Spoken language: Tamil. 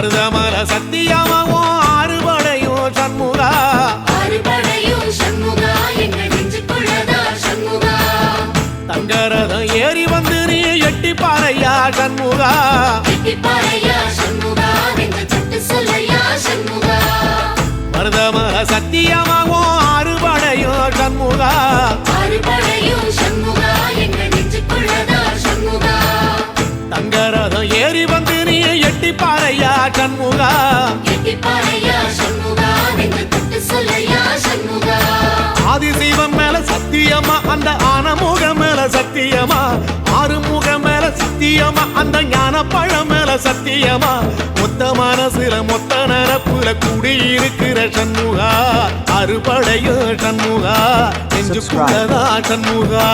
மருதமல சத்தியமாவும் ஆறுபடையும் சண்முகா தங்கரதம் ஏறி வந்து நீ எட்டி பாறையா சண்முகா மருதமல சத்தியமாவும் ஆறுபடையும் சண்முகா தங்கரதம் ஏறி வந்து நீ எட்டி பாறையா சண்முகா ஆதிசைவம் மேல சத்தியமா அந்த ஆனமுகம் மேல சத்தியமா ஆறுமுகம் மேல சத்தியமா அந்த ஞான பழம் மேல சத்தியமா மொத்த மனசுல மொத்த நரப்புல குடியிருக்கிற சண்முகா அறுபடையும் சண்முகா நெஞ்சுக்குள்ளதா சண்முகா